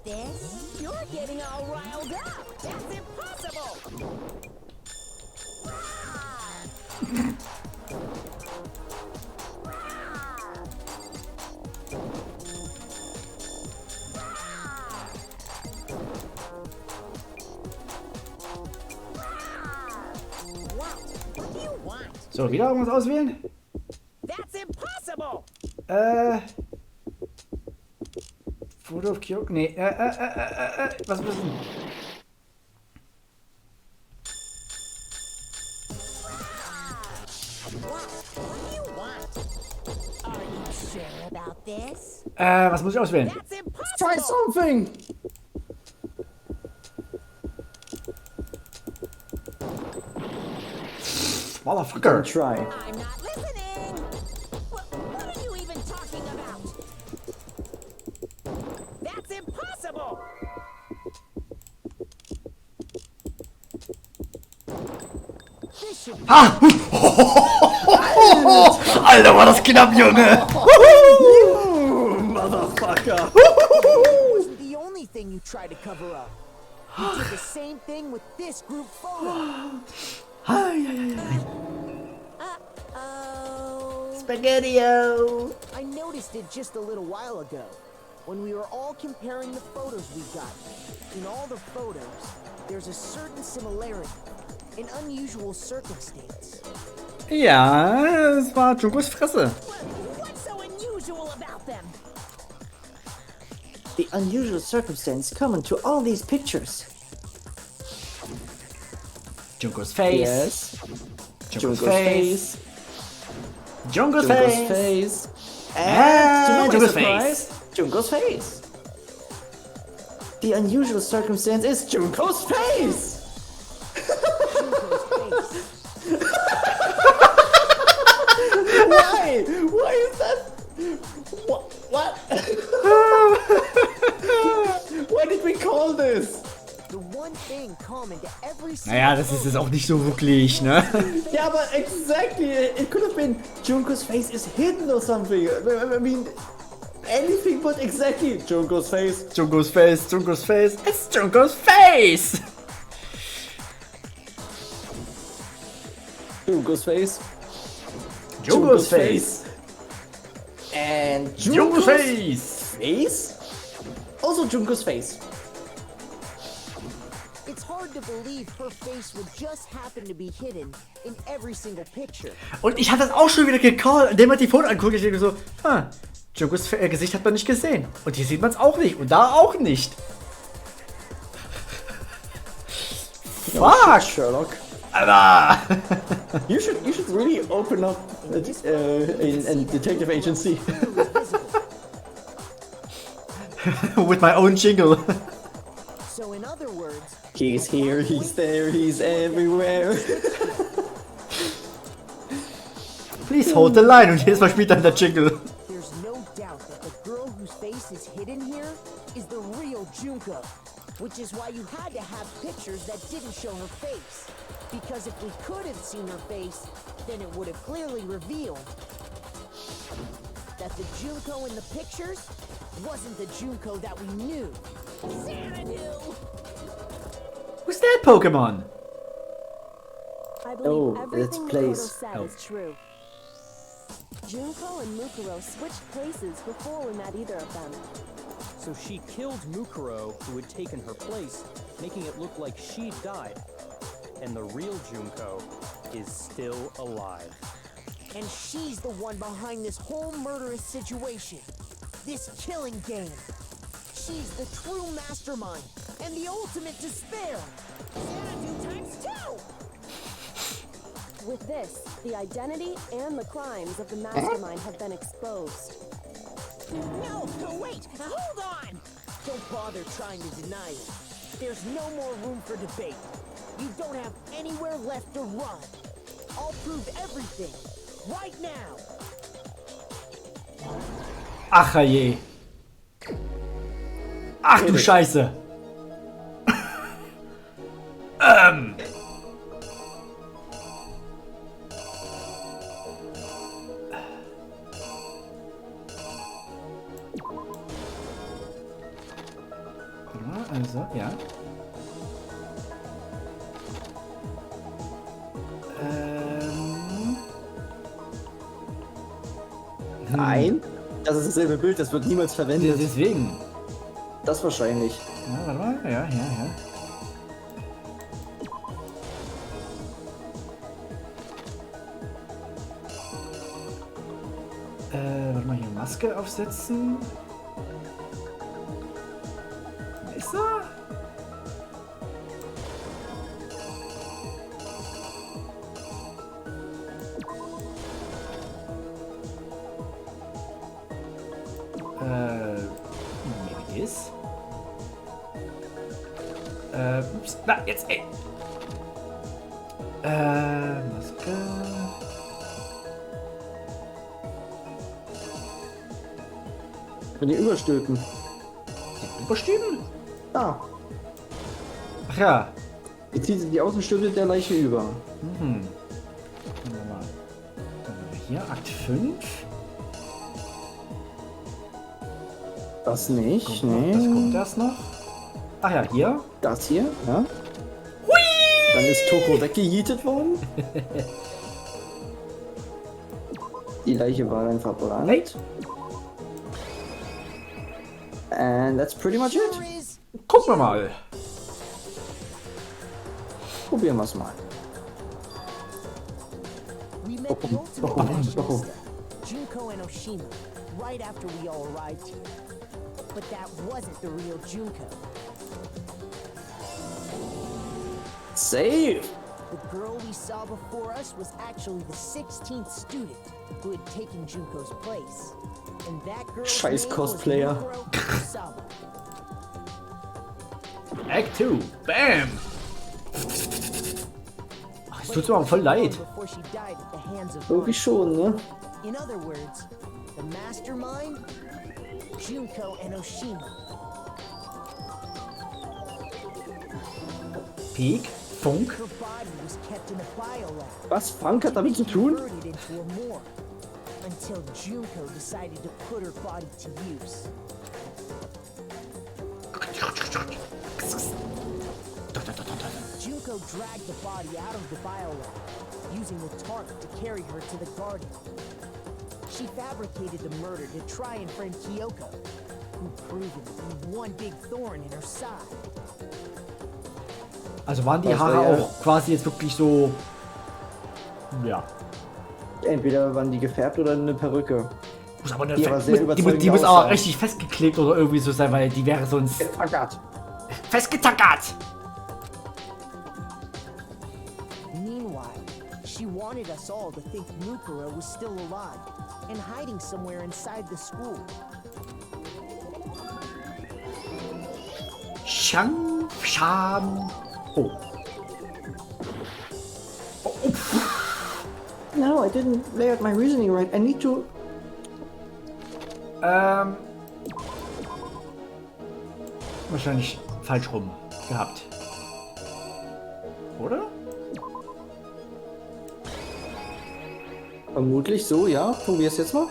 about this? You're getting all riled up. That's impossible. So, wieder irgendwas auswählen? That's impossible. Photo of Kyok? Nee, was ist denn? Was muss ich auswählen? Try something! Motherfucker! Try. I'm not listening. What are you even talking about? That's impossible. Ha! Alter, war das knapp, Junge! Motherfucker! Wasn't the only thing you tried to cover up. You did the same thing with this group photo. Uh-oh. Spaghetti-o! I noticed it just a little while ago, when we were all comparing the photos we got. In all the photos, there's a certain similarity, an unusual circumstance. Ja, es war Jungos Fresse. What's so unusual about them? The unusual circumstance common to all these pictures. Jungos face. Yes. Jungos face. Jungos Junko's face. face. And to my Junko's surprise, Junko's face. The unusual circumstance is Junko's face. Why? Why is that? What? What did we call this? The one thing common to every Naja, das ist es auch nicht so wirklich, ne? Yeah, but exactly. It could have been Junko's face is hidden or something. I mean, anything but exactly Junko's face. Jungos face, Jungos face. It's Jungos face! Junko's face. Jungos face. And Jungos face! face? Also Junko's face. It's hard to believe her face would just happen to be hidden in every single picture. Und ich hatte das auch schon wieder gecallt, indem man die Foto anguckt. Ich denke so, Jungos Gesicht hat man nicht gesehen. Und hier sieht man es auch nicht. Und da auch nicht. Fuck! Sherlock. Alter! You should really open up a detective agency. With my own jingle. So in other words, He's here, he's there, he's everywhere. Please hold the line. Und jedes Mal spielt dann der Jingle. there's no doubt that the girl whose face is hidden here is the real Junko. Which is why you had to have pictures that didn't show her face. Because if we could have seen her face, then it would have clearly revealed that the Junko in the pictures wasn't the Junko that we knew. Xanadu! Who's that Pokemon? I believe Oh, everything it's the place. photo said is true. Junko and Mukuro switched places before we met either of them. So she killed Mukuro, who had taken her place, making it look like she died. And the real Junko is still alive. And she's the one behind this whole murderous situation. This killing game. She's the true mastermind and the ultimate despair. Xanadu times 2! With this, the identity and the crimes of the mastermind have been exposed. No, wait, hold on! Don't bother trying to deny it. There's no more room for debate. You don't have anywhere left to run. I'll prove everything, right now. Ach je. Ach du Scheiße. Nein, das ist dasselbe Bild, das wird niemals verwendet. Deswegen. Das wahrscheinlich. Ja, warte mal. Ja. Warte mal, hier Maske aufsetzen. Messer? Maybe this? Ups, na, jetzt, ey. Maske. Wenn die überstülpen. Überstülpen? Ah, Ach ja. jetzt zieht sie die Außenstülpe der Leiche über. Warte mal. Dann haben wir hier Akt 5. Das nicht, Das nee. kommt erst noch. Ach ja, hier. Das hier, ja. Dann ist Toko weggejietet worden. Die Leiche war dann verbrannt. Hey. And that's pretty much it. Sure is Gucken wir mal. Probieren wir es mal. we met the ultimate Warum? fashionista, Junko and Oshima, right after we all arrived here. But that wasn't the real Junko. Save! The girl we saw before us was actually the 16th student who had taken Junko's place. And that girl's Scheiß name was Cosplayer. Mukuro Selber. Act 2. Bam. Ach, es tut mir aber voll leid. Before she died at the hands of Irgendwie schon, ne? In other words, the mastermind, Junko and Oshima. Peak. Funk. Her body was kept in a biolab, Was Frank hat damit zu tun? converted into a morgue, until Junko decided to put her body to use. Junko dragged the body out of the biolab, using the tarp to carry her to the garden. She fabricated the murder to try and frame Kyoko, who proved to be one big thorn in her side. Also waren die Das war Haare ja- auch quasi jetzt wirklich so. Ja. Entweder waren die gefärbt oder eine Perücke. Muss aber eine Die aber sehr die überzeugend muss aber aussah. richtig festgeklebt oder irgendwie so sein, weil die wäre sonst Tackert. festgetackert. Meanwhile, she wanted us all to think Mukuro was still alive and hiding somewhere inside the school. Shang. Oh. No, I didn't lay out my reasoning right. I need to... Wahrscheinlich falsch rum gehabt. Oder? Vermutlich so, ja. Probier's jetzt mal.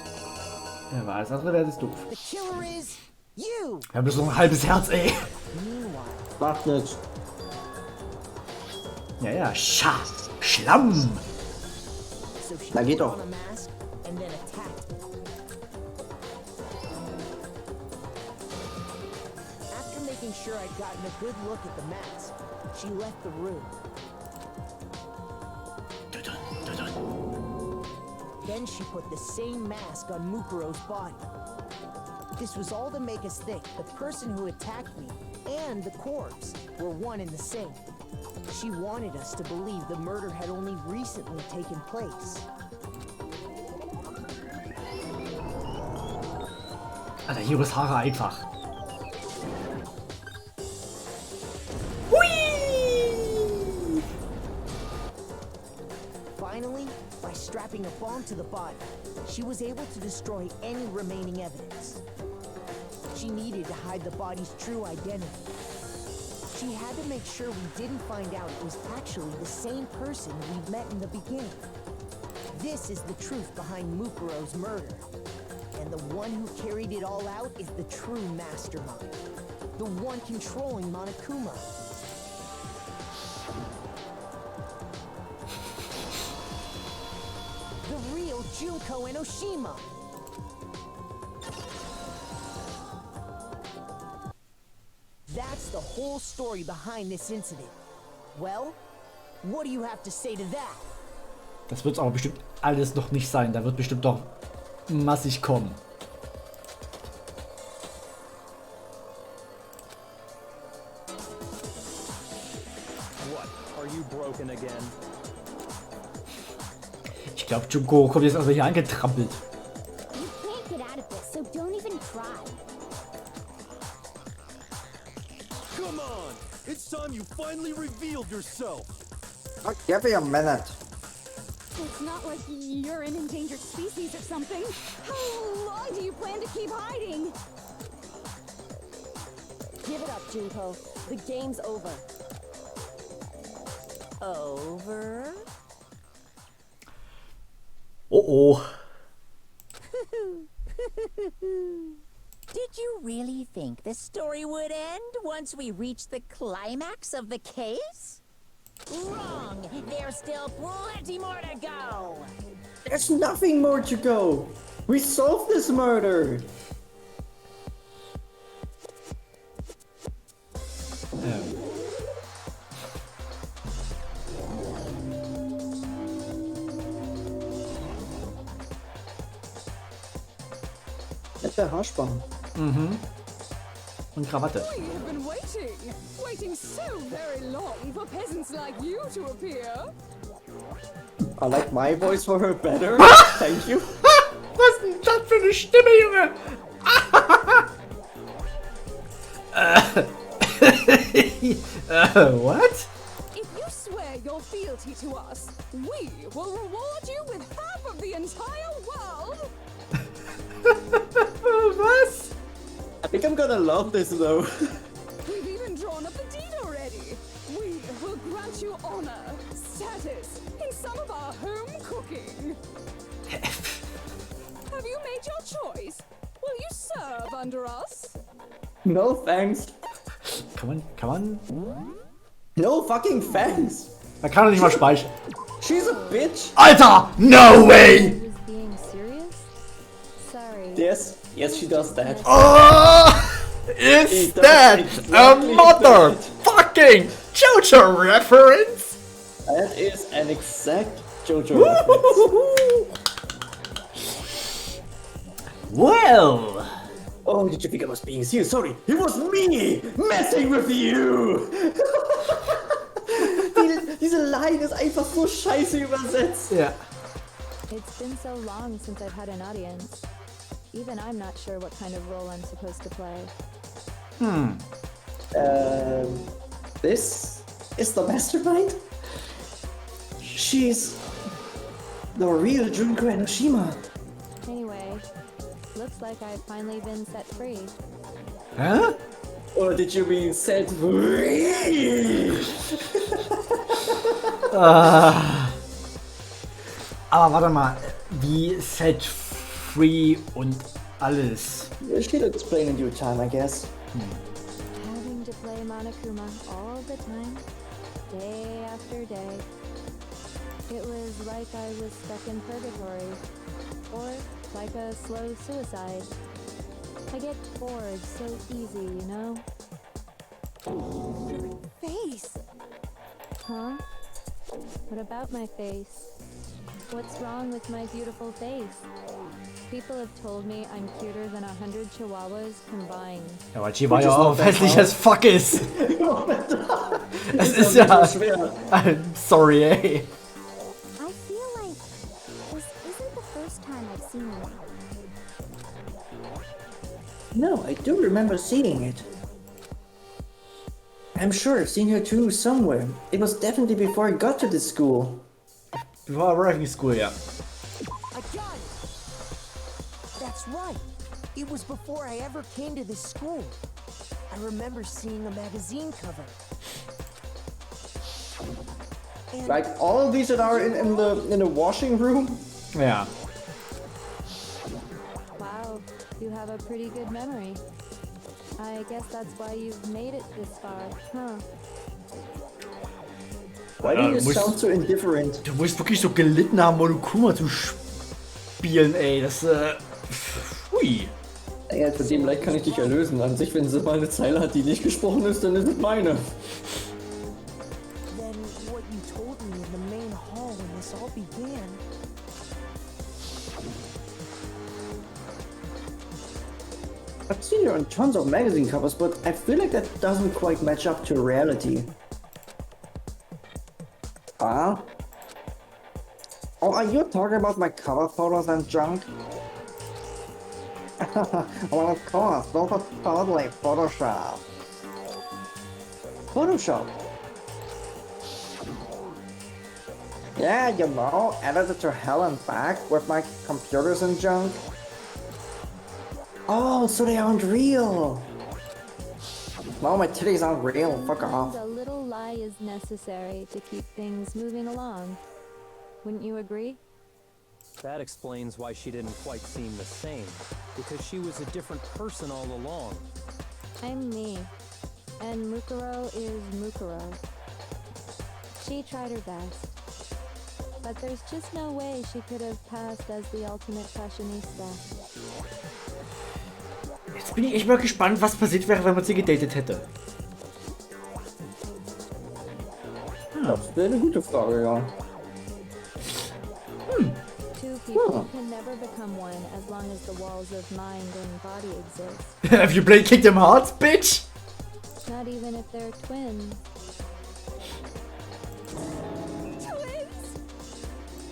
Ja, aber alles andere wäre jetzt doof. The killer is you! Wir haben bloß noch ein halbes Herz, ey. Meanwhile, Macht nicht. Ja. Schlamm. so she Na, geht put doch. on a mask and then attacked me. After making sure I'd gotten a good look at the mask, she left the room. Then she put the same mask on Mukuro's body. This was all to make us think the person who attacked me and the corpse were one and the same. She wanted us to believe the murder had only recently taken place. Alter, hier ist Haare einfach. Finally, by strapping a bomb to the body, she was able to destroy any remaining evidence. She needed to hide the body's true identity. She had to make sure we didn't find out it was actually the same person we met in the beginning. This is the truth behind Mukuro's murder. And the one who carried it all out is the true mastermind. The one controlling Monokuma. The real Junko and Oshima. whole story behind this incident. Well, what do you have to say to that? Das wird aber bestimmt alles noch nicht sein. Da wird bestimmt doch massig kommen. What? Are you broken again? Ich glaube, Junko kommt jetzt also hier angetrampelt. You can't get out of this, so don't even try. Come on! It's time you finally revealed yourself! Oh, give me a minute. It's not like you're an endangered species or something. How long do you plan to keep hiding? Give it up, Junko. The game's over. Over? Oh oh. Did you really think the story would end once we reached the climax of the case? Wrong! There's still plenty more to go! There's nothing more to go. We solved this murder. Der Haarspann. Und Krawatte. We have been waiting so very long for peasants like you to appear. I like my voice for her better. Thank you. Was ist denn das für eine Stimme, Junge? What? If you swear your fealty to us, we will reward you with half of the entire world. Was? I think I'm gonna love this though. We've even drawn up the deed already. We will grant you honor, status in some of our home cooking. Have you made your choice? Will you serve under us? No thanks. Kann man? No fucking thanks. Man kann doch nicht mal speichern. She's a bitch. Alter! No way! Was being serious? Sorry. Yes, she does that. Oh! Is He does that exactly a motherfucking JoJo reference? That is an exact JoJo reference. Well, Oh, did you think I was being serious? Sorry, it was me messing with you. Diese Line ist einfach so scheiße übersetzt. ja. It's been so long since I've had an audience. Even I'm not sure what kind of role I'm supposed to play. This is the mastermind? She's the real Junko Enoshima. Anyway, looks like I've finally been set free. Hä? Or did you mean set free? Aber warte mal, wie set free und alles. She'll explain in due time, I guess. Having to play Monokuma all the time, day after day. It was like I was stuck in purgatory, or like a slow suicide. I get bored so easy, you know? Face! Huh? What about my face? What's wrong with my beautiful face? People have told me I'm cuter than 100 Chihuahuas combined. Ja, weil Chihuahua ja auch hässlich as fuck ist. Es ist ja... I'm sorry, ey. I feel like this isn't the first time I've seen you. No, I do remember seeing it. I'm sure I've seen her too somewhere. It was definitely before I got to this school. Before arriving at school, ja. I got it! That's right. It was before I ever came to this school. I remember seeing a magazine cover. And Like all of these that are in the washing room. Ja. Wow, you have a pretty good memory. I guess that's why you've made it this far, huh? Why do you sound so indifferent? Du musst wirklich so gelitten haben, Monokuma zu spielen, ey. Das, hui. Ja, von dem Leid kann ich dich erlösen. An sich, wenn sie mal eine Zeile hat, die nicht gesprochen ist, dann ist es meine. Then what you told me in the main hall when this all began. I've seen you on tons of magazine covers, but I feel like that doesn't quite match up to reality. Ah? Oh, are you talking about my cover photos and junk? Well, of course, those are totally Photoshop. Photoshop? Yeah, you know, edited to hell and back with my computers and junk. Oh, so they aren't real. No, my titties aren't real. Fuck off. A little lie is necessary to keep things moving along. Wouldn't you agree? That explains why she didn't quite seem the same, because she was a different person all along. I'm me, and Mukuro is Mukuro. She tried her best, but there's just no way she could have passed as the ultimate fashionista. Jetzt bin ich echt mal gespannt, was passiert wäre, wenn man sie gedatet hätte. Das wäre eine gute Frage, ja. Two people can never become one as long as the walls of mind and body exist. Have you played Kingdom Hearts, bitch? Not even if they're twins. Twins!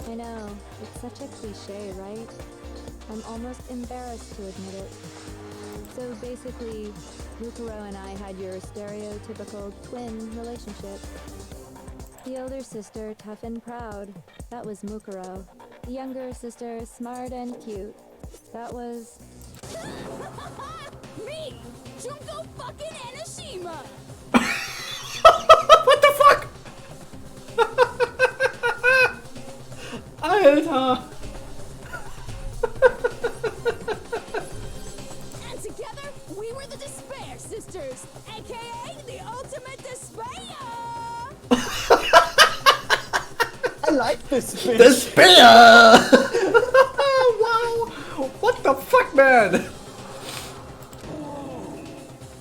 I know, it's such a cliche, right? I'm almost embarrassed to admit it. So basically, Mukuro and I had your stereotypical twin relationship. The older sister, tough and proud. That was Mukuro. The younger sister, smart and cute. That was... Me! Junko fucking Enoshima! What the fuck? Alter! And together, we were the Dispair sisters, aka the ultimate Dispair! I like this bitch. Dispair! Wow! What the fuck, man? Whoa!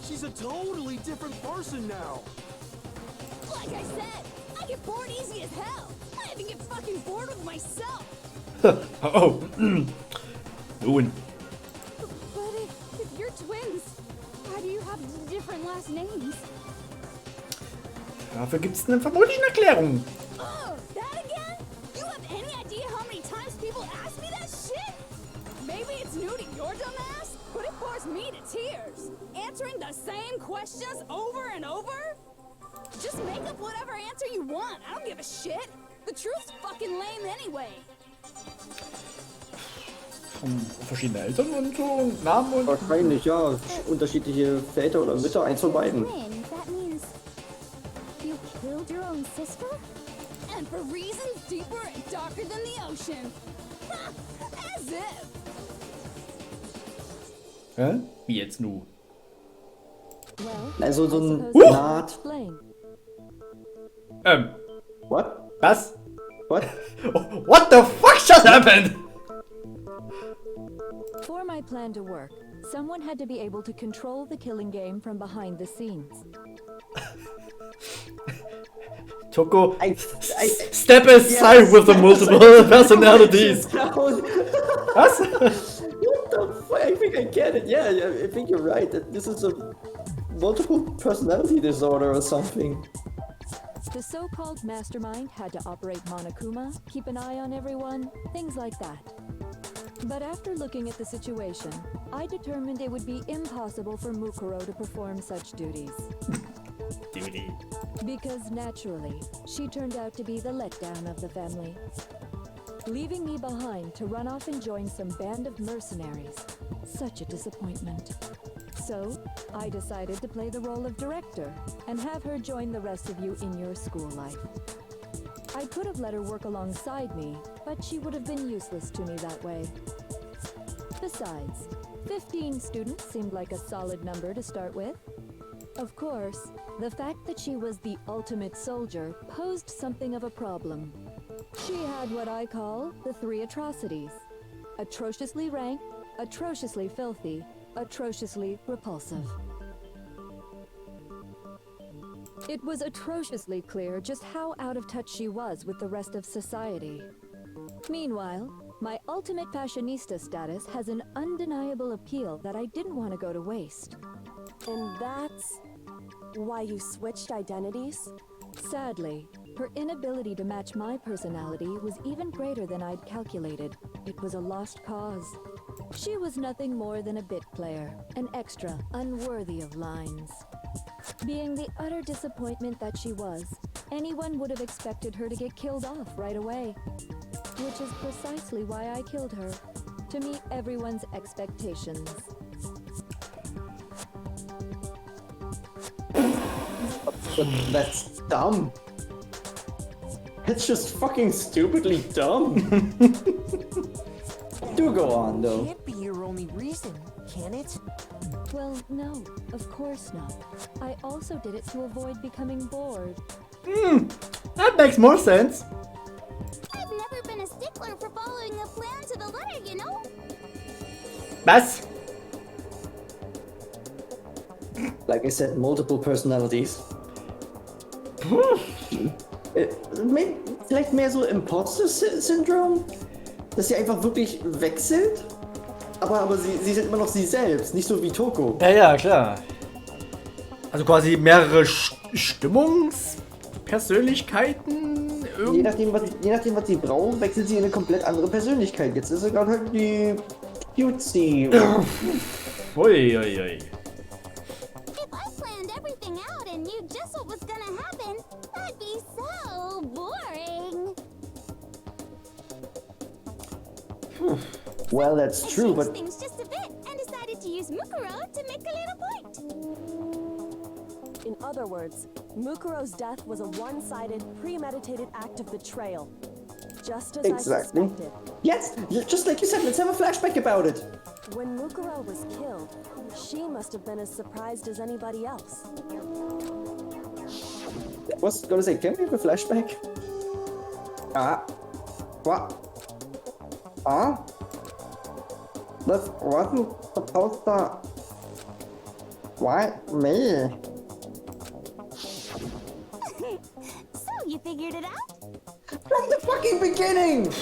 She's a totally different person now. Like I said, I get bored easy as hell. I even get fucking bored with myself. Oh. Nun. But if you're twins, why do you have different last names? Dafür gibt es vermutlich eine Erklärung. Oh, that again? You have any idea how many times people ask me that shit? Maybe it's new to your dumb ass, but it bores me to tears. Answering the same questions over and over? Just make up whatever answer you want. I don't give a shit. The truth's fucking lame anyway. Verschiedene Eltern und so, Namen und... Wahrscheinlich, ja. Unterschiedliche Väter oder Mütter, eins von beiden. Twin, that means you killed your own sister? And for reasons deeper and darker than the ocean. As if. Hä? Wie jetzt nu? Well, Also so I ein suppose I can Naht. explain. What? Was? What? What the fuck just happened? For my plan to work, someone had to be able to control the killing game from behind the scenes. Toko, I step aside with the multiple personalities. Was? What the fuck? I think I get it. Yeah, I think you're right. That this is a multiple personality disorder or something. The so-called mastermind had to operate Monokuma, keep an eye on everyone, things like that. But after looking at the situation, I determined it would be impossible for Mukuro to perform such duties. Duty. Because naturally, she turned out to be the letdown of the family, leaving me behind to run off and join some band of mercenaries. Such a disappointment. So, I decided to play the role of director and have her join the rest of you in your school life. I could have let her work alongside me, but she would have been useless to me that way. Besides, 15 students seemed like a solid number to start with. Of course, the fact that she was the ultimate soldier posed something of a problem. She had what I call the three atrocities: atrociously rank, atrociously filthy, atrociously repulsive. It was atrociously clear just how out of touch she was with the rest of society. Meanwhile, my ultimate fashionista status has an undeniable appeal that I didn't want to go to waste. And that's why you switched identities? Sadly, her inability to match my personality was even greater than I'd calculated. It was a lost cause. She was nothing more than a bit player, an extra unworthy of lines. Being the utter disappointment that she was, anyone would have expected her to get killed off right away. Which is precisely why I killed her, to meet everyone's expectations. But that's dumb. It's just fucking stupidly dumb. Do go on, though. Can't be your only reason, can it? Well, no, of course not. I also did it to avoid becoming bored. That makes more sense. I've never been a stickler for following a plan to the letter, you know? Was? Like I said, multiple personalities. Vielleicht mehr so Imposter-Syndrom? Dass sie einfach wirklich wechselt? Aber sie sind immer noch sie selbst, nicht so wie Toko. Ja, klar. Also quasi mehrere Stimmungspersönlichkeiten. Je nachdem, was sie braucht, wechselt sie in eine komplett andere Persönlichkeit. Jetzt ist sie gerade halt die cutesy. Uiuiui. If I planned everything out and knew just what was gonna happen, that'd be so boring. Well, that's I true, changed but things just a bit and decided to use Mukuro to make a little point. In other words, Mukuro's death was a one-sided, premeditated act of betrayal. Just as exactly. I suspected. Yes, just like you said, let's have a flashback about it. When Mukuro was killed, she must have been as surprised as anybody else. I was gonna say, can we have a flashback? What? That wasn't supposed to... Why me? So, you figured it out? From the fucking beginning!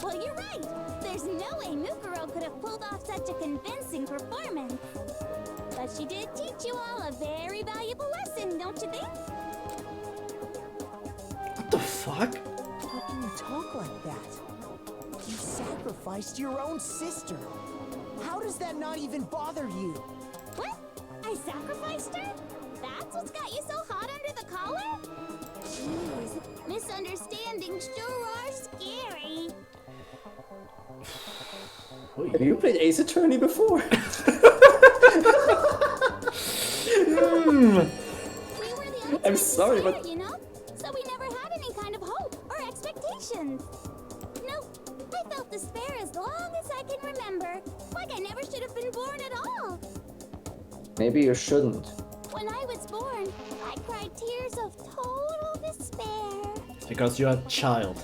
Well, you're right. There's no way Mukuro could have pulled off such a convincing performance. But she did teach you all a very valuable lesson, don't you think? What the fuck? How can you talk like that? You sacrificed your own sister. How does that not even bother you? What? I sacrificed her? That's what's got you so hot under the collar? Jeez, misunderstandings sure are scary. Have you played Ace Attorney before? We were the I'm ultimate sorry, despair, but- you know? So we never had any kind of hope or expectations. Nope, I felt despair as long as I can remember. Like I never should have been born at all. Maybe you shouldn't. When I was born, I cried tears of total despair. Because you're a child.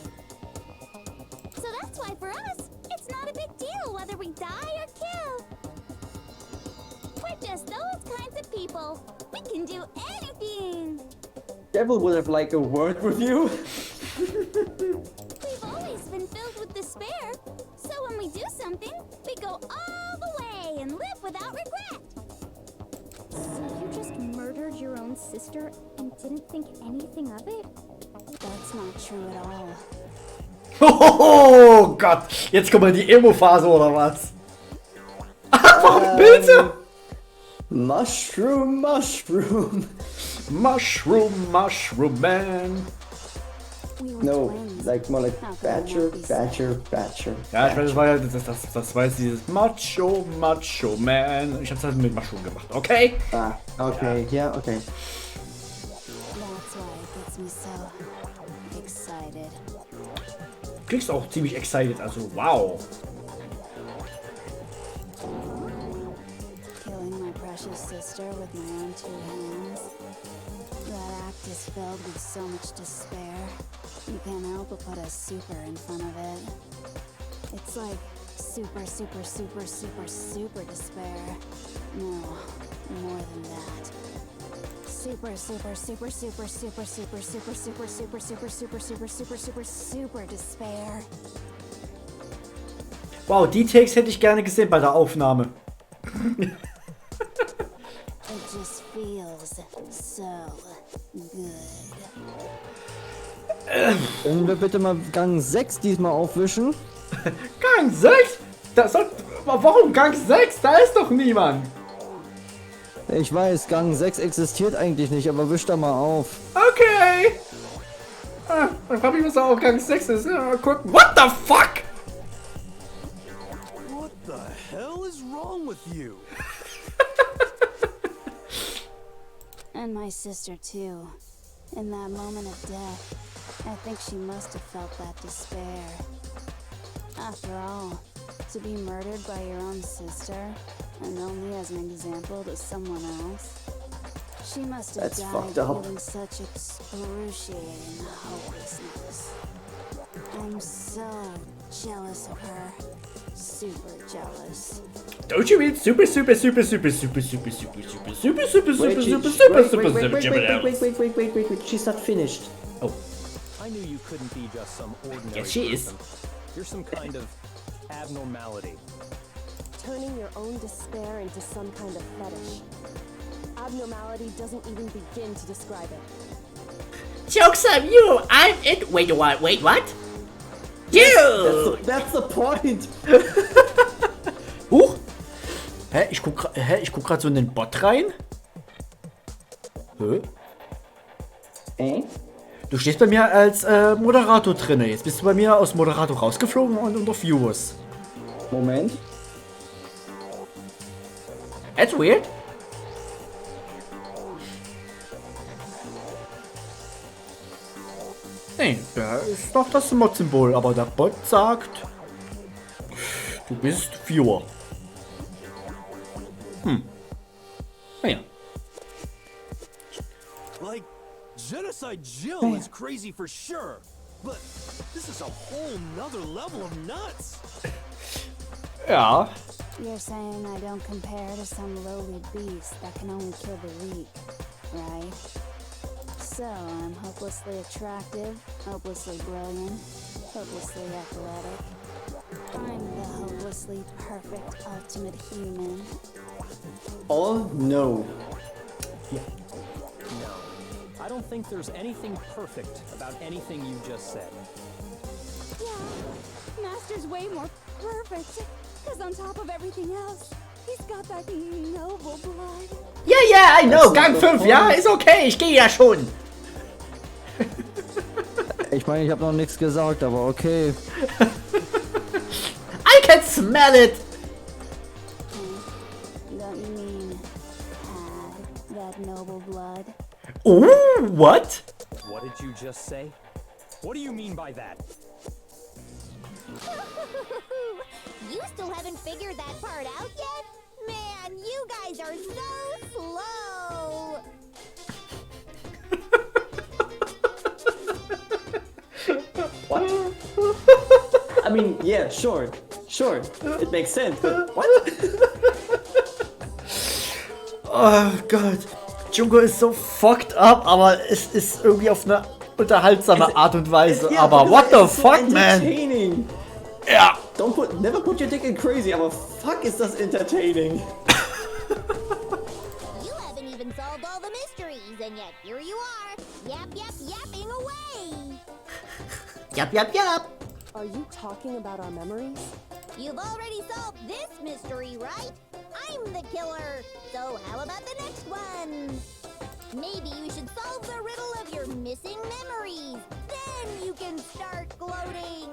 So that's why for us, it's not a big deal whether we die or kill. We're just those kinds of people. We can do anything. Devil would have liked a word with you. We've always been filled with despair. So when we do something, we go all the way and live without regret. So you just murdered your own sister and didn't think anything of it? That's not true at all. Oh Gott, jetzt kommt mal die Emo-Phase oder was? Warum Pilze? Mushroom. Mushroom Man. No, like more like Badger. Ja, ich weiß, das war ja, das war jetzt dieses Macho Man. Ich hab's halt mit Mushroom gemacht, okay? Okay, yeah, okay. That's why it gets me so excited. Du klingst auch ziemlich excited, also wow. Killing my precious sister with my own two hands. That act is filled with so much despair. You can't help but put a super in front of it. It's like Super, super, super, super, super despair. No, more than that. Super, super, super, super, super, super, super, super, super, super, super, super, super, super, super despair. Wow, die Takes hätte ich gerne gesehen bei der Aufnahme. It just feels so good. Können wir bitte mal Gang 6 diesmal aufwischen? Gang 6? Warum Gang 6? Da ist doch niemand. Ich weiß, Gang 6 existiert eigentlich nicht, aber wisch da mal auf. Okay. Dann frag ich, was da auch Gang 6 ist. Ja, mal gucken. What the fuck? What the hell is wrong with you? And my sister too. In that moment of death, I think she must have felt that despair. After all, to be murdered by your own sister, and only as an example to someone else, she must have That's died fucked up. feeling such excruciating hopelessness. I'm so jealous of her. Super jealous. Don't you mean super, super, super, super, super, super, super, super, super, super, super, super, super, Wait, she's not finished. Oh, I knew you couldn't be just some ordinary yes, she is. person. You're some kind of abnormality. Turning your own despair into some kind of fetish. Abnormality doesn't even begin to describe it. Joke's on you. I'm it. Wait, what? Wait, what? You. That's the point. Huch. Ich guck grad so in den Bot rein. Du stehst bei mir als Moderator drinne. Jetzt bist du bei mir aus Moderator rausgeflogen und unter Viewers. Moment. That's weird. Nee, da ist noch das Mod-Symbol, aber der Bot sagt, du bist Viewer. Naja. Like, Genocide Jill is crazy for sure, but this is a whole nother level of nuts. Ja. You're saying I don't compare to some lowly beast that can only kill the weak, right? So I'm hopelessly attractive, hopelessly brilliant, hopelessly athletic. I'm the hopelessly perfect ultimate human. Oh no. No, I don't think there's anything perfect about anything you just said. Yeah, Master's way more perfect. Because on top of everything else, he's got that noble blood. Ja, I know. Gang 5, ja, ist okay. Ich gehe ja schon. Ich meine, ich habe noch nichts gesagt, aber okay. I can smell it. Don't you mean had that noble blood? Oh, what? What did you just say? What do you mean by that? You still haven't figured that part out yet? Man, you guys are so slow! What? I mean, yeah, sure. It makes sense, but what? Oh Gott. Junko ist so fucked up, aber es ist irgendwie auf eine unterhaltsame Art und Weise. Yeah, aber what the it's so fuck, man? entertaining. Ja. Never put your dick in crazy, aber fuck is das entertaining. You haven't even solved all the mysteries, and yet here you are, yapping away! Yap. Are you talking about our memories? You've already solved this mystery, right? I'm the killer, so how about the next one? Maybe you should solve the riddle of your missing memories. Then you can start gloating.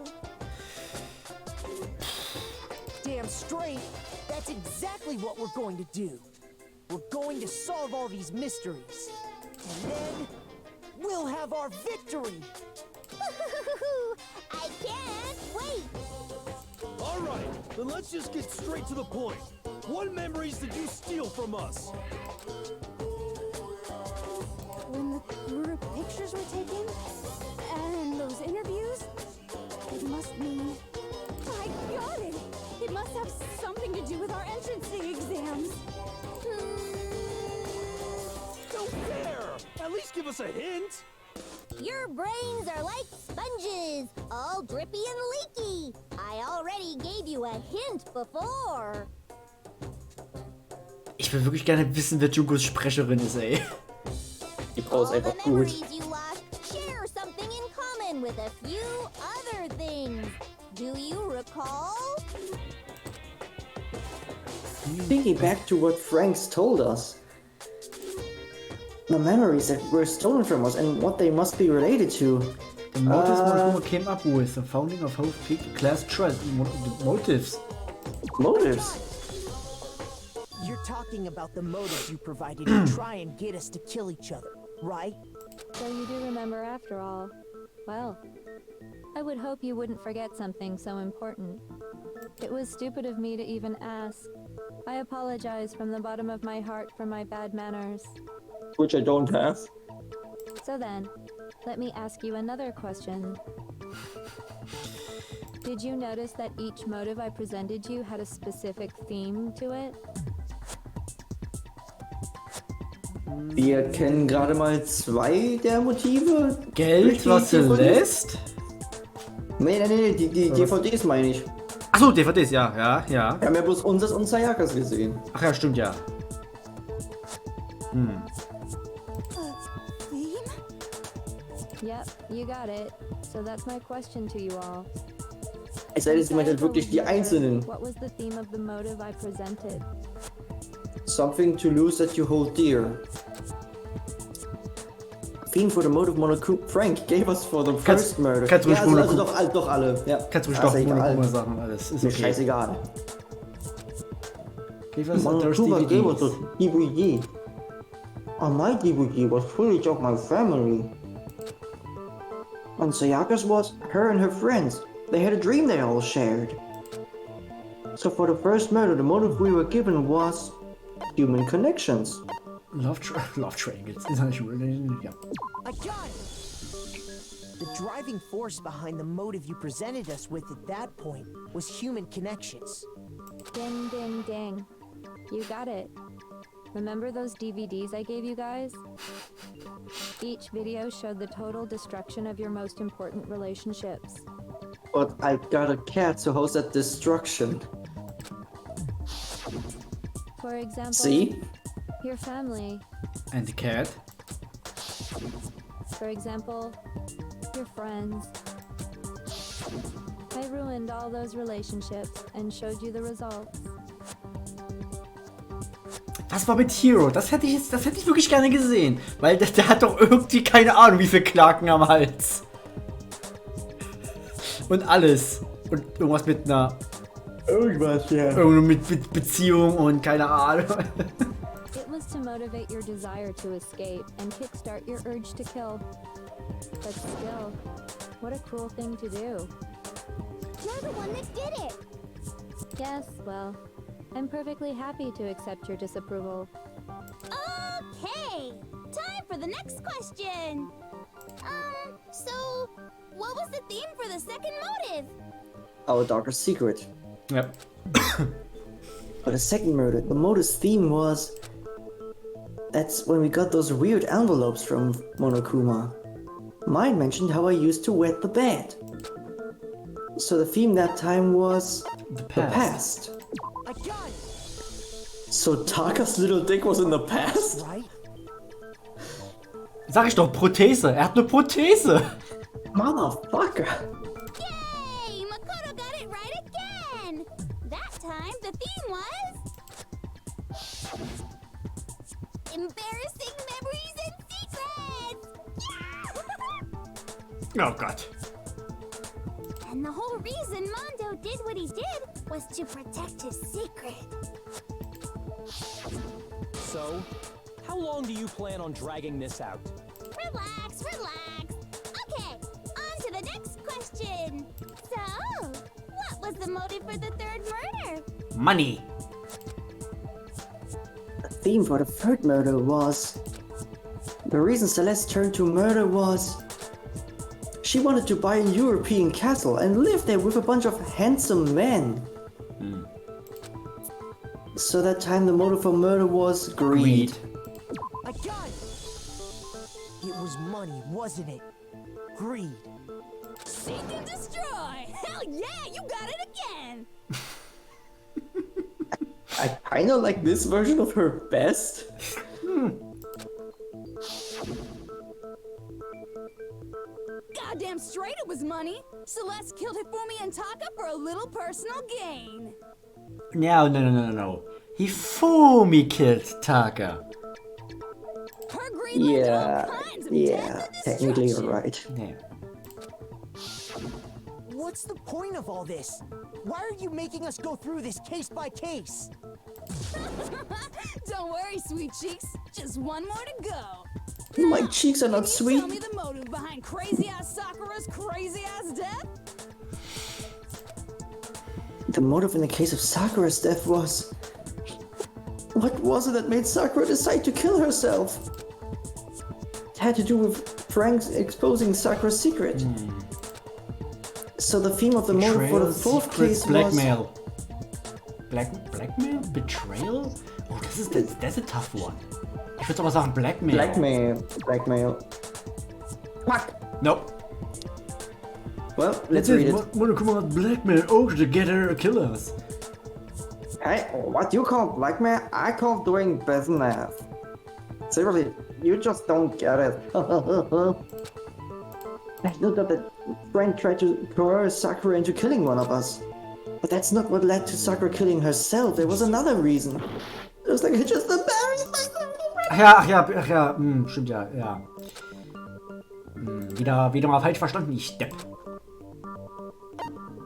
Damn straight. That's exactly what we're going to do. We're going to solve all these mysteries. And then we'll have our victory. I can't wait. All right, then let's just get straight to the point. What memories did you steal from us? When the group pictures were taken, and those interviews, it must mean... I got it! us a hint? Your brains are like sponges, all drippy and leaky. I already gave you a hint before. Ich will wirklich gerne wissen, wer Junkos Sprecherin ist, ey. Die Frau ist All the einfach gut. memories you lost share something in common with a few other things. Do you recall? Thinking back to what Franks told us. The memories that were stolen from us and what they must be related to. The motives Monokuma came up with, the founding of Hope Peak Class Trust. Motives. Motives? You're talking about the motives you provided to try and get us to kill each other, right? So you do remember after all. Well, I would hope you wouldn't forget something so important. It was stupid of me to even ask. I apologize from the bottom of my heart for my bad manners. Which I don't have. So then, let me ask you another question. Did you notice that each motive I presented you had a specific theme to it? Wir kennen gerade mal 2 der Motive. Geld, was du lässt? Nee, die DVDs meine ich. Achso, DVDs, ja. Wir haben ja bloß unseres und Sayakas gesehen. Ach ja, stimmt, ja. Yep, you got it. So that's my question to you all. Es sei denn, sie meint halt wirklich die einzelnen. What was the theme of the motive I presented? Something to lose that you hold dear. Theme for the motive Monokuma Frank gave us for the first murder. Kannst du ruhig ja, also doch alle. Ja. Kannst du ruhig doch Monokuma sagen, alles. Ist Mir okay. scheißegal. Give us those Monokuma gave us DVDs. the DVD. On my DVD was footage of my family. On Sayaka's was her and her friends. They had a dream they all shared. So for the first murder, the motive we were given was human connections. Love triangles. Ist nicht ja. I got it! The driving force behind the motive you presented us with at that point was human connections. Ding, ding, ding. You got it. Remember those DVDs I gave you guys? Each video showed the total destruction of your most important relationships. But I got a cat, so how's that destruction? For example, See? your family. And the cat. For example, your friends. I ruined all those relationships and showed you the results. Was war mit Hero? Das hätte ich wirklich gerne gesehen. Weil der hat doch irgendwie keine Ahnung, wie viel Klaken am Hals. Und alles. Und irgendwas mit einer. Irgendwas, ja. Irgendwie mit Beziehung und keine Ahnung. It was to motivate your desire to escape and kickstart your urge to kill. But still, what a cruel thing to do. You're the one that did it. Yes, well, I'm perfectly happy to accept your disapproval. Okay, time for the next question. So what was the theme for the second motive? Our darkest secret. Yep. For the second murder, the motive's theme was... That's when we got those weird envelopes from Monokuma. Mine mentioned how I used to wet the bed. So the theme that time was... The past. I got it! So Taka's little dick was in the past? Right? Sag ich doch, Prothese. Er hat eine Prothese. Motherfucker. Yay! Makoto got it right again! That time the theme was... embarrassing memories and secrets! Yeah! Oh Gott. And the whole reason Mondo did what he did was to protect his secret. So, how long do you plan on dragging this out? Relax, relax. Okay, on to the next question. So, what was the motive for the third murder? Money. The theme for the third murder was... The reason Celeste turned to murder was... She wanted to buy a European castle and live there with a bunch of handsome men. So that time the motive for murder was greed. I got it! It was money, wasn't it? Greed. Seek and destroy! Hell yeah, you got it again! I kinda like this version of her best. Goddamn straight it was money! Celeste killed Hifumi and Taka for a little personal gain. No. Hifumi killed Taka. Her greed led to all Yeah, kinds of yeah, death and technically you're destruction. right. Nee. What's the point of all this? Why are you making us go through this case by case? Don't worry, sweet cheeks. Just one more to go. My cheeks are not Can you tell sweet. me the motive behind crazy-ass Sakura's crazy-ass death? The motive in the case of Sakura's death was... What was it that made Sakura decide to kill herself? It had to do with Frank's exposing Sakura's secret. So the theme of the motive for the Betrayal, fourth secrets, case blackmail. Blackmail? Betrayal? Oh, that's a tough one. Ich würde aber sagen Blackmail. Blackmail. Fuck! Nope. Well, let's That's read it. it. What do you call blackmail? Oh, to get her to kill us. Hey, what you call blackmail? I call doing business. Seriously, you just don't get it. I looked up that Frank tried to coerce Sakura into killing one of us. But that's not what led to Sakura killing herself. There was another reason. It was like just embarrassed myself. Ach ja, stimmt ja. Wieder mal falsch verstanden, ich Depp.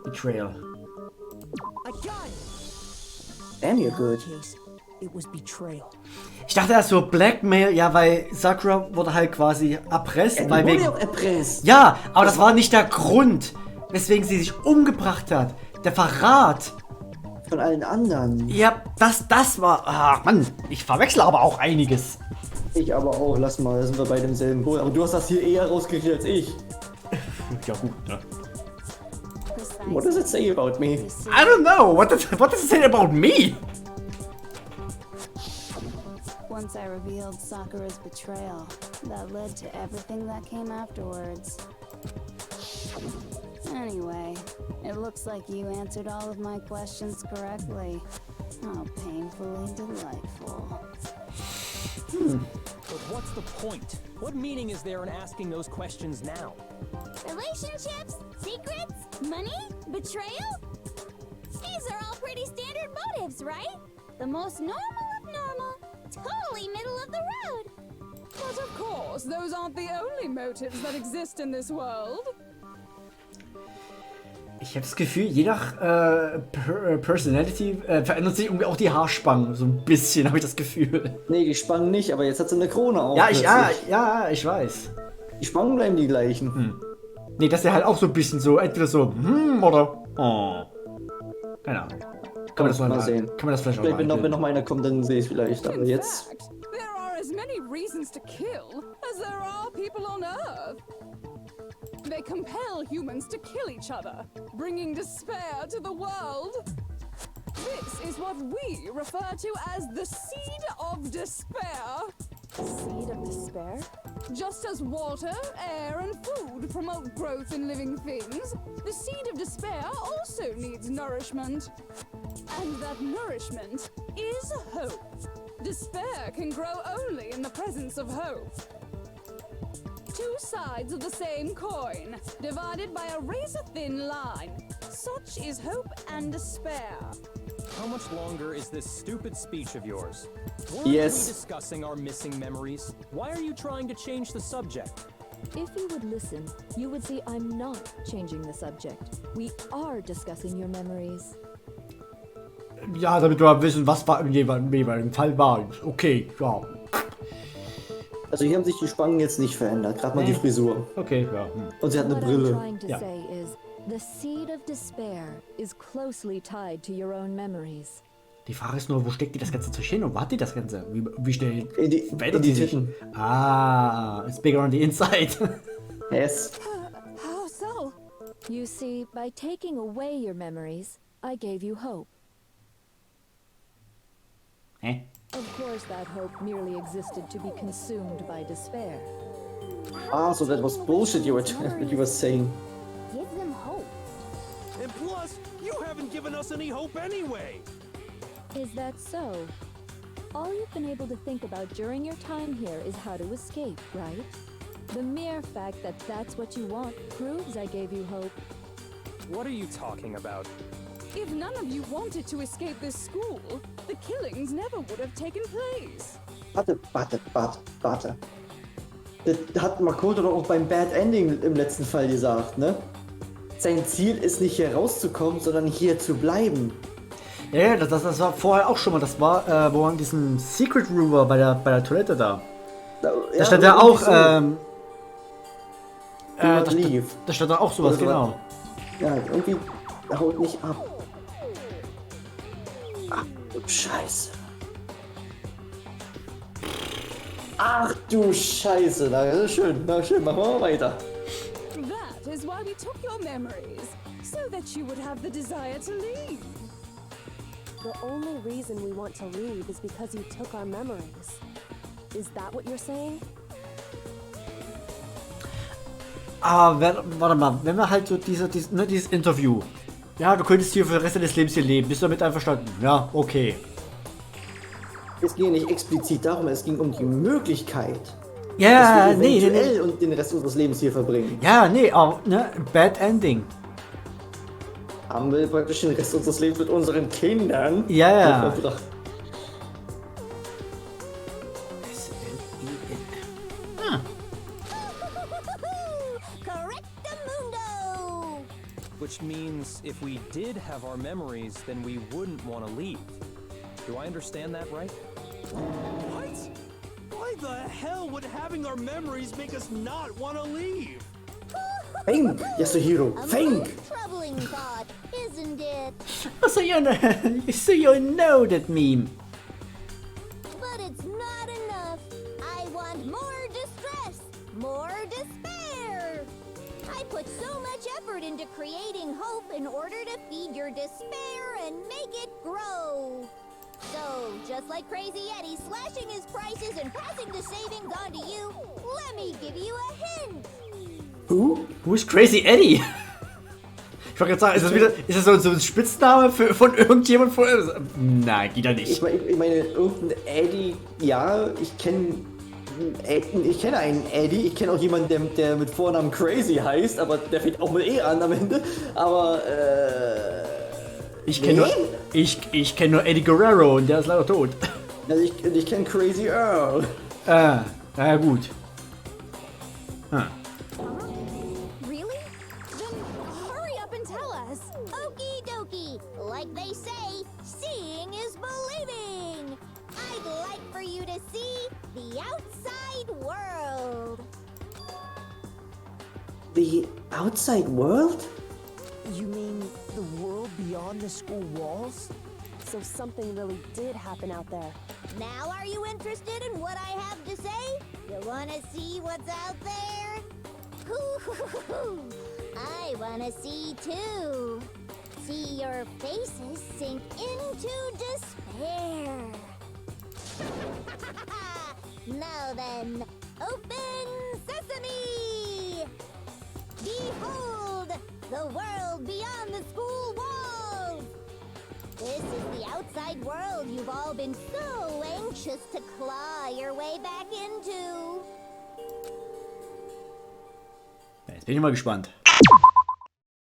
Betrayal. I got it. Damn, you're good. Case, it was betrayal. Ich dachte erst so Blackmail, ja, weil Sakura wurde halt quasi erpresst, Die weil wurde wegen... auch erpresst. Ja, aber das war nicht der Grund, weswegen sie sich umgebracht hat. Der Verrat. Von allen anderen. Ja, das war... Ach, Mann, ich verwechsel aber auch einiges. Ich aber auch, lass mal, da sind wir bei demselben Boot. Aber du hast das hier eher rausgekriegt als ich. Ja gut, ne? What does it say about me? I don't know, what does it say about me? Once I revealed Sakura's betrayal, that led to everything that came afterwards. Anyway, it looks like you answered all of my questions correctly. How painfully delightful. But what's the point? What meaning is there in asking those questions now? Relationships? Secrets? Money? Betrayal? These are all pretty standard motives, right? The most normal of normal. Totally middle of the road. But of course, those aren't the only motives that exist in this world. Ich habe das Gefühl, je nach Personality verändert sich irgendwie auch die Haarspangen. So ein bisschen, habe ich das Gefühl. Nee, die Spangen nicht, aber jetzt hat sie eine Krone auf. Ja, plötzlich. ich weiß. Die Spangen bleiben die gleichen. Nee, das ist ja halt auch so ein bisschen so, entweder so, oder, oh. Keine Ahnung. Kann man das Mal sehen. Kann man das vielleicht auch Vielleicht, mal wenn noch mal einer kommt, dann sehe ich es vielleicht. Aber In jetzt... fact, there are as many reasons to kill as there are people on Earth. They compel humans to kill each other, bringing despair to the world. This is what we refer to as the seed of despair. Seed of despair? Just as water, air, and food promote growth in living things, the seed of despair also needs nourishment. And that nourishment is hope. Despair can grow only in the presence of hope. Two sides of the same coin, divided by a razor-thin line. Such is hope and despair. How much longer is this stupid speech of yours? Weren't Yes. we discussing our missing memories? Why are you trying to change the subject? If you would listen, you would see I'm not changing the subject. We are discussing your memories. Ja, damit wir wissen, was war im jeweiligen Fall war. Okay, ja. Also hier haben sich die Spangen jetzt nicht verändert. Gerade mal die Frisur. Okay, ja. Und sie hat eine What I'm Brille. trying to Yeah. say is, the seed of despair is closely tied to your own memories. Die Frage ist nur, wo steckt die das Ganze hin und wo hat die das Ganze? Wie schnell In die verändert die sich? Titten. Ah, it's bigger on the inside. Yes. How so? You see, by taking away your memories, I gave you hope. Hä? Of course, that hope merely existed to be consumed by despair. Ah, so that was bullshit you were saying. Give them hope. And plus, you haven't given us any hope anyway. Is that so? All you've been able to think about during your time here is how to escape, right? The mere fact that that's what you want proves I gave you hope. What are you talking about? If none of you wanted to escape this school, the killings never would have taken place. Warte. Das hat Makoto doch auch beim Bad Ending im letzten Fall gesagt, ne? Sein Ziel ist nicht hier rauszukommen, sondern hier zu bleiben. Ja, das war vorher auch schon mal. Das war, wo man diesen Secret Room war, bei der Toilette da. Da stand ja auch, da stand da auch sowas, genau. Ja, irgendwie haut nicht ab. Ach du Scheiße. Ach du Scheiße, na schön, machen wir mal weiter. That is why we took your memories, so that you would have the desire to leave. The only reason we want to leave is because you took our memories. Is that what you're saying? Warte mal, wenn wir halt so dieses Interview. Ja, du könntest hier für den Rest deines Lebens hier leben. Bist du damit einverstanden? Ja, okay. Es ging nicht explizit darum, es ging um die Möglichkeit. Ja, dass wir nee. eventuell und den Rest unseres Lebens hier verbringen. Ja, nee, aber, ne, Bad Ending. Haben wir praktisch den Rest unseres Lebens mit unseren Kindern Ja. verbracht. Correctamundo! Which means if we did have our memories, then we wouldn't want to leave. Do I understand that right? What? Why the hell would having our memories make us not want to leave? Think, Yasuhiro, A think! most troubling thought, isn't it? So you know that meme. But it's not enough. I want more distress, more despair. I put so much effort into creating hope in order to feed your despair and make it grow. So, just like Crazy Eddie slashing his prices and passing the savings on to you, let me give you a hint. Who is Crazy Eddie? Ich wollte gerade sagen, ist das so ein Spitzname von irgendjemand von. Nein, geht ja nicht. Ich meine, irgendein Eddie, ja, ich kenne einen Eddie, ich kenne auch jemanden, der mit Vornamen Crazy heißt, aber der fängt auch mit E an am Ende. Aber, Ich kenne nur Eddie Guerrero und der ist leider tot. Also ich kenne Crazy Earl. Na gut. Really? Then hurry up and tell us. Okie dokie. Like they say, seeing is believing. I'd like for you to see the outside world. The outside world? You mean the world beyond the school walls? So something really did happen out there. Now are you interested in what I have to say? You wanna see what's out there? I wanna see too. See your faces sink into despair. Now then, open sesame! Behold, the world beyond the school walls! This is the outside world you've all been so anxious to claw your way back into. Jetzt bin ich mal gespannt.